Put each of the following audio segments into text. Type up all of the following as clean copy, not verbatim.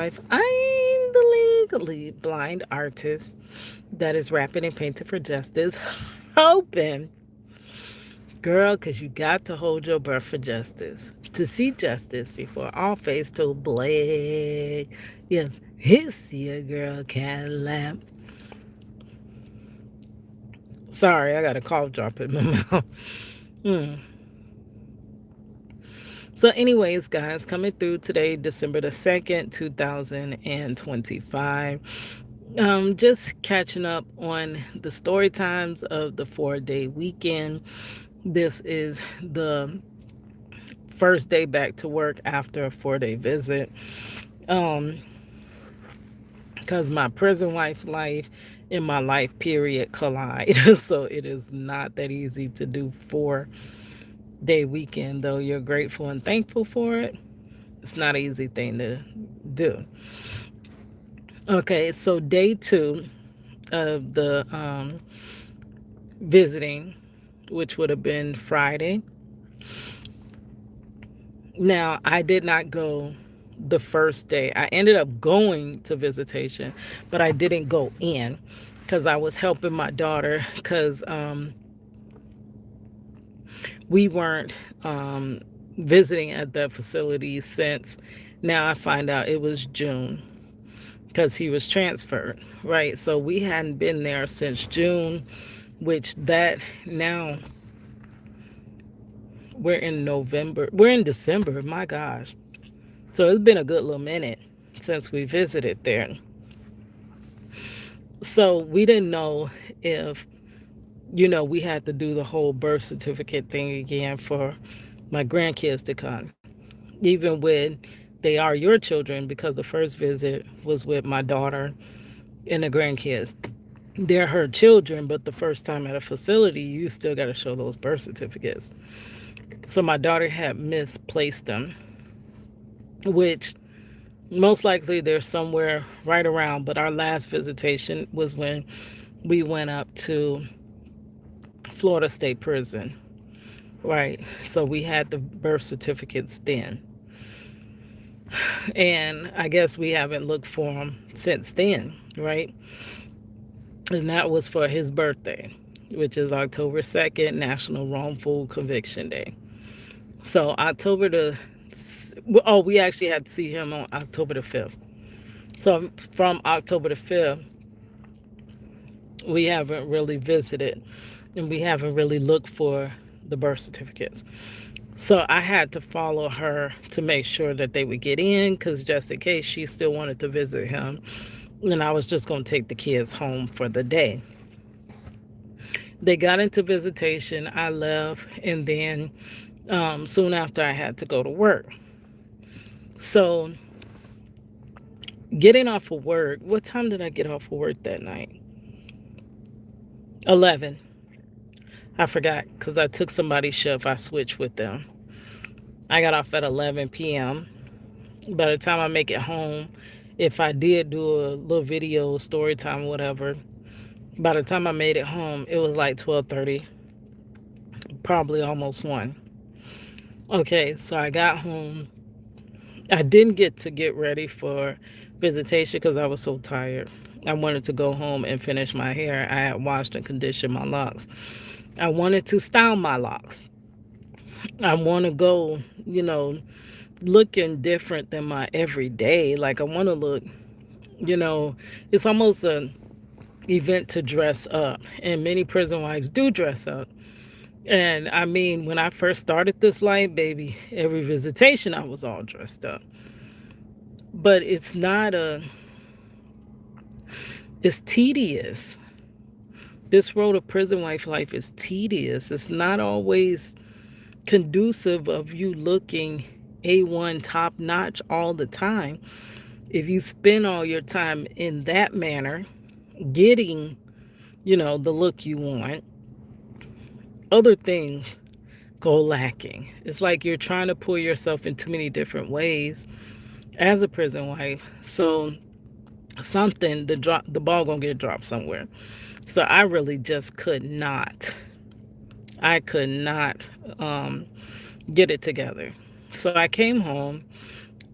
I'm the legally blind artist that is rapping and painting for justice, hoping, girl, because you got to hold your breath for justice. To see justice before all face to black. Yes, hiss your girl Cadillac. Sorry, I got a cough drop in my mouth. Hmm. So, anyways, guys, coming through today, December the 2nd, 2025. Just catching up on the story times of the 4-day weekend. This is the first day back to work after a 4-day visit. Um, because my prison life and my life period collide. So it is not that easy to do 4-day weekend, though you're grateful and thankful for it. It's not an easy thing to do. Okay, so day two of the visiting, which would have been Friday. Now, I did not go the first day. I ended up going to visitation, but I didn't go in because I was helping my daughter because we weren't visiting at that facility since now I find out it was June because he was transferred, right? So we hadn't been there since June, which that now we're in November. We're in December. My gosh. So it's been a good little minute since we visited there. So we didn't know if, we had to do the whole birth certificate thing again for my grandkids to come. Even when they are your children, because the first visit was with my daughter and the grandkids. They're her children, but the first time at a facility, you still got to show those birth certificates. So my daughter had misplaced them, which most likely they're somewhere right around. But our last visitation was when we went up to Florida State Prison, right? So we had the birth certificates then. And I guess we haven't looked for them since then, right? And that was for his birthday, which is October 2nd, National Wrongful Conviction Day. So we actually had to see him on October the 5th. So from October the 5th, we haven't really visited and we haven't really looked for the birth certificates. So I had to follow her to make sure that they would get in because just in case she still wanted to visit him. And I was just going to take the kids home for the day. They got into visitation. I left. And then soon after, I had to go to work. So getting off of work, what time did I get off of work that night? 11. I forgot because I took somebody's shift. I switched with them. I got off at 11 p.m. By the time I make it home, if I did do a little video, story time, whatever, by the time I made it home, it was like 12:30, probably almost 1. Okay, so I got home. I didn't get ready for visitation because I was so tired. I wanted to go home and finish my hair. I had washed and conditioned my locks. I wanted to style my locks. I want to go, looking different than my everyday. Like I want to look, it's almost an event to dress up. And many prison wives do dress up. And I mean, when I first started this life, baby, every visitation I was all dressed up. But it's tedious. This road of prison wife life is tedious. It's not always conducive of you looking A1 top notch all the time. If you spend all your time in that manner, getting, the look you want, other things go lacking. It's like you're trying to pull yourself in too many different ways as a prison wife. So the ball gonna get dropped somewhere. So I really just could not. I could not get it together. So I came home.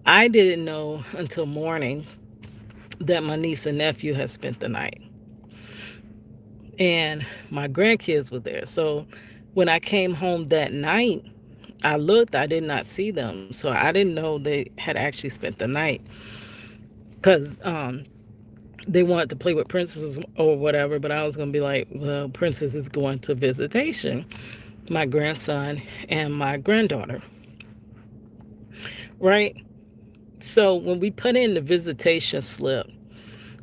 I didn't know until morning that my niece and nephew had spent the night, and my grandkids were there. So when I came home that night, I looked, I did not see them. So I didn't know they had actually spent the night because they wanted to play with Princess or whatever. But I was going to be like, well, Princess is going to visitation, my grandson and my granddaughter, right? So when we put in the visitation slip,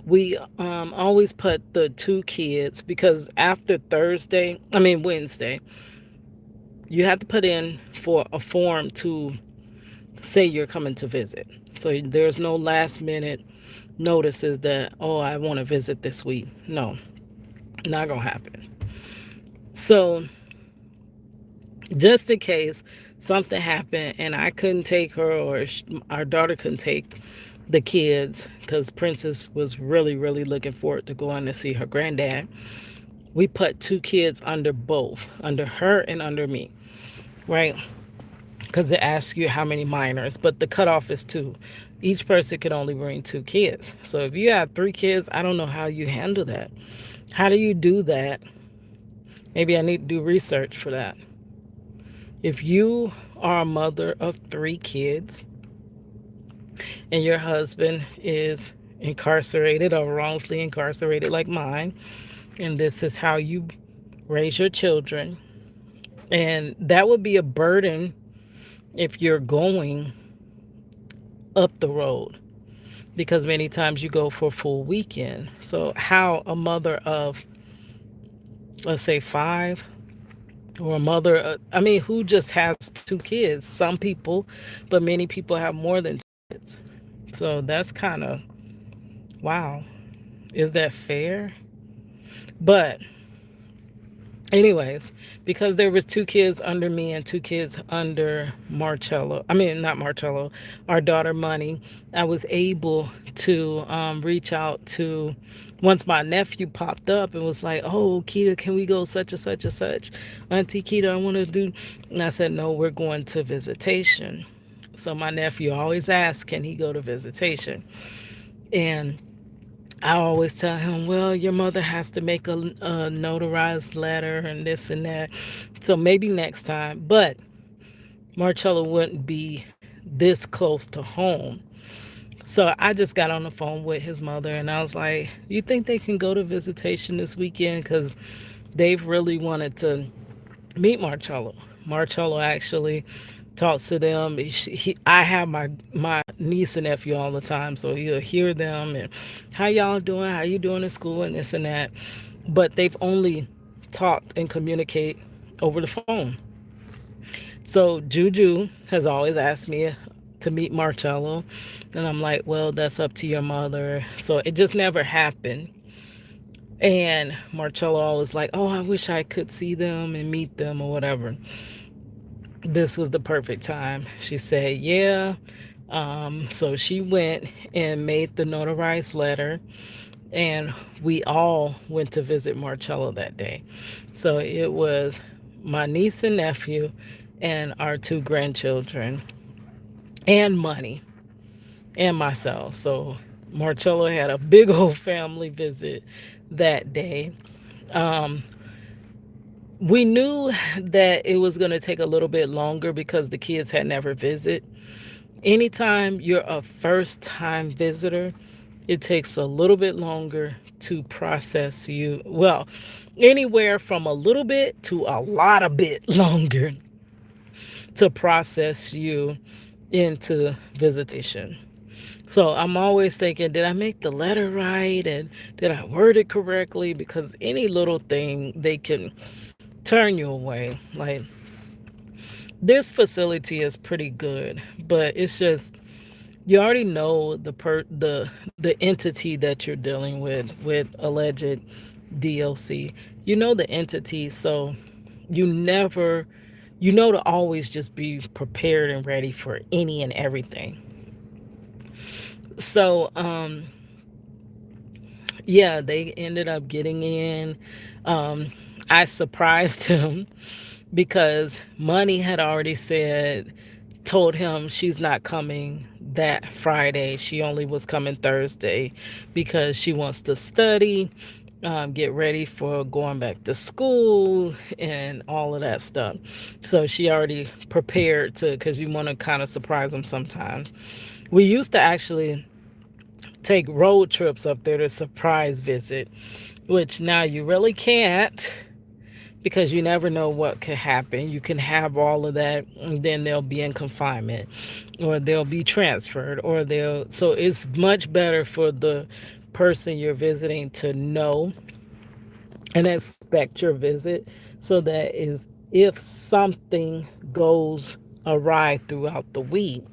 we always put the two kids because after Wednesday, you have to put in for a form to say you're coming to visit. So there's no last minute notices that, oh, I want to visit this week. No, not going to happen. So just in case something happened and I couldn't take her or our daughter couldn't take the kids because Princess was really, really looking forward to going to see her granddad, we put two kids under both, under her and under me, right? Because it asks you how many minors, but the cutoff is two. Each person can only bring two kids. So if you have three kids, I don't know how you handle that. How do you do that? Maybe I need to do research for that. If you are a mother of three kids and your husband is incarcerated or wrongfully incarcerated like mine, and this is how you raise your children, and that would be a burden if you're going up the road because many times you go for a full weekend. So how a mother of, let's say, five, or a mother who just has two kids, some people, but many people have more than two kids. So that's kind of, wow, is that fair? But anyways, because there was two kids under me and two kids under Marcello, not Marcello, our daughter Money, I was able to reach out to, once my nephew popped up and was like, oh, Keita, can we go such and such and such? Auntie Keita, I want to do, and I said, no, we're going to Visitation. So my nephew always asks, can he go to Visitation? And I always tell him, well, your mother has to make a notarized letter and this and that. So maybe next time. But Marcello wouldn't be this close to home. So I just got on the phone with his mother and I was like, you think they can go to Visitation this weekend? Because they've really wanted to meet Marcello. Marcello actually talks to them. I have my niece and nephew all the time, so he'll hear them and how y'all doing, how you doing in school, and this and that. But they've only talked and communicate over the phone. So Juju has always asked me to meet Marcello, and I'm like, well, that's up to your mother. So it just never happened. And Marcello was like, oh, I wish I could see them and meet them or whatever. This was the perfect time. She said, yeah. So she went and made the notarized letter, and we all went to visit Marcello that day. So it was my niece and nephew and our two grandchildren and Money and myself. So Marcello had a big old family visit that day. Um, we knew that it was going to take a little bit longer because the kids had never visited. Anytime you're a first time visitor, it takes a little bit longer to process you. Well, anywhere from a little bit to a lot of bit longer to process you into visitation. So I'm always thinking, did I make the letter right? And did I word it correctly? Because any little thing, they can turn you away. Like, this facility is pretty good, but it's just, you already know the entity that you're dealing with alleged DOC. You know the entity, so you never, to always just be prepared and ready for any and everything. So yeah, they ended up getting in. I surprised him because Money had already said told him she's not coming that Friday. She only was coming Thursday because she wants to study, get ready for going back to school and all of that stuff. So she already prepared to, because you want to kind of surprise them sometimes. We used to actually take road trips up there to surprise visit, which now you really can't because you never know what could happen. You can have all of that and then they'll be in confinement or they'll be transferred or they'll, so it's much better for the person you're visiting to know and expect your visit so that is if something goes awry throughout the week,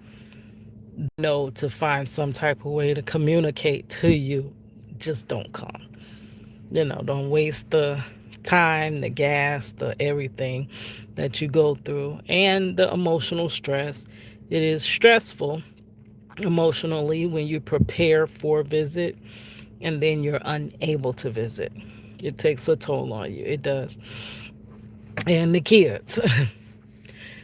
know to find some type of way to communicate to you. Just don't come. Don't waste the time, the gas, the everything that you go through, and the emotional stress. It is stressful emotionally when you prepare for a visit and then you're unable to visit. It takes a toll on you. It does. And the kids.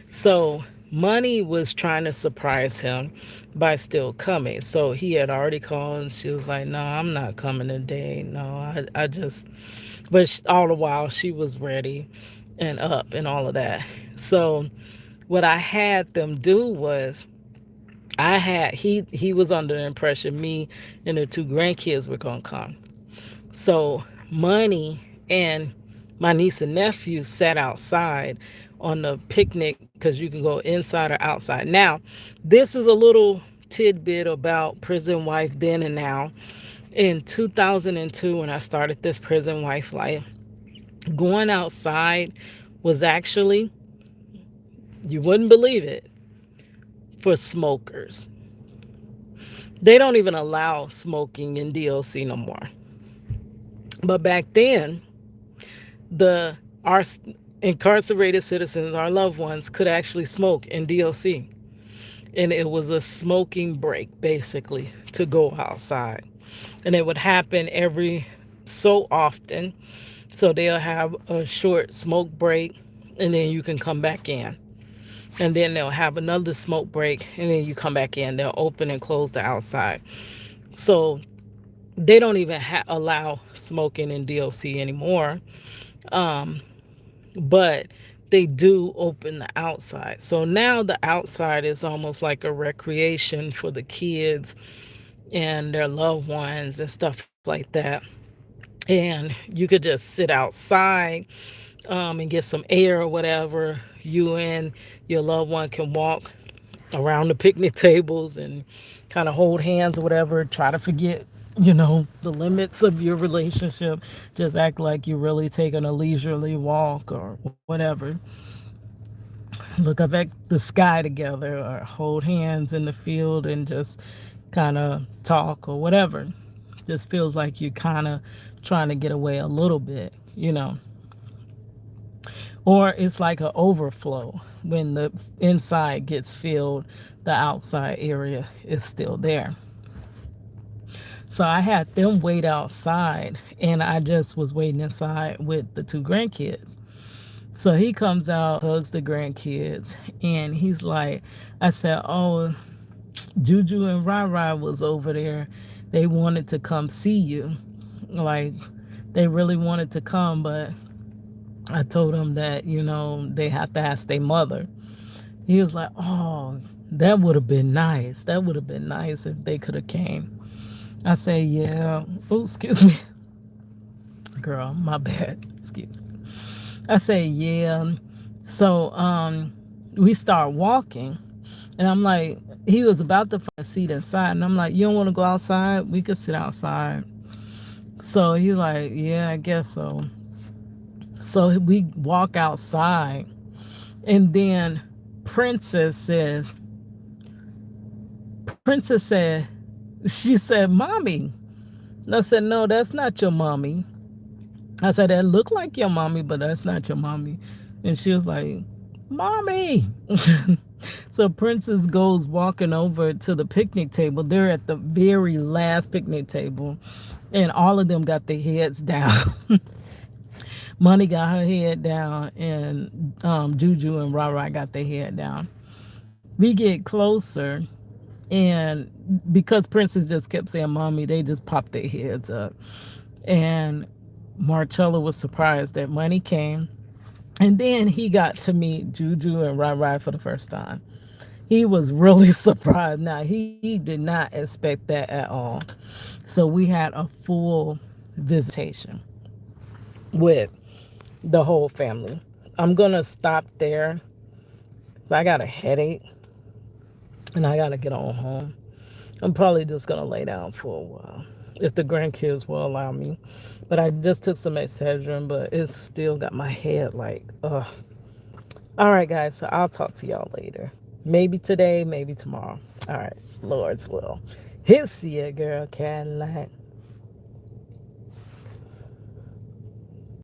So Money was trying to surprise him by still coming. So he had already called and she was like, no, I'm not coming today. No, I just, but all the while she was ready and up and all of that. So what I had them do was he was under the impression me and the two grandkids were gonna come. So Money and my niece and nephew sat outside on the picnic because you can go inside or outside. Now, this is a little tidbit about prison wife then and now. In 2002, when I started this prison wife life, going outside was actually, you wouldn't believe it, for smokers. They don't even allow smoking in DOC no more. But back then, the our incarcerated citizens, our loved ones, could actually smoke in DOC. And it was a smoking break, basically, to go outside. And it would happen every so often. So they'll have a short smoke break, and then you can come back in. And then they'll have another smoke break, and then you come back in. They'll open and close the outside. So they don't even allow smoking in DOC anymore. Um, but they do open the outside. So now the outside is almost like a recreation for the kids and their loved ones and stuff like that. And you could just sit outside and get some air or whatever. You and your loved one can walk around the picnic tables and kind of hold hands or whatever. Try to forget, the limits of your relationship. Just act like you're really taking a leisurely walk or whatever. Look up at the sky together or hold hands in the field and just kind of talk or whatever. Just feels like you're kind of trying to get away a little bit. Or it's like an overflow. When the inside gets filled, the outside area is still there. So I had them wait outside, and I just was waiting inside with the two grandkids. So he comes out, hugs the grandkids, and he's like, I said, oh, Juju and Rai was over there. They wanted to come see you. Like, they really wanted to come, but I told them that, they have to ask their mother. He was like, oh, that would have been nice. That would have been nice if they could have came. I say, yeah. Oh, excuse me. Girl, my bad. Excuse me. I say, yeah. So we start walking. And I'm like, he was about to find a seat inside. And I'm like, you don't want to go outside? We could sit outside. So he's like, yeah, I guess so. So we walk outside. And then Princess said, she said, mommy. And I said, no, that's not your mommy. I said, that looked like your mommy, but that's not your mommy. And she was like, mommy. So Princess goes walking over to the picnic table. They're at the very last picnic table. And all of them got their heads down. Money got her head down. And Juju and Rai got their head down. We get closer, and because Princess just kept saying mommy, they just popped their heads up. And Marcella was surprised that money came. And then he got to meet Juju and Rai Rai for the first time. He was really surprised. Now, he did not expect that at all. So we had a full visitation with the whole family. I'm going to stop there. So I got a headache and I got to get on home. I'm probably just going to lay down for a while if the grandkids will allow me. But I just took some Excedrin, but it's still got my head like, ugh. All right, guys. So I'll talk to y'all later. Maybe today, maybe tomorrow. All right. Lord's will. Hit see ya, girl Cadillac.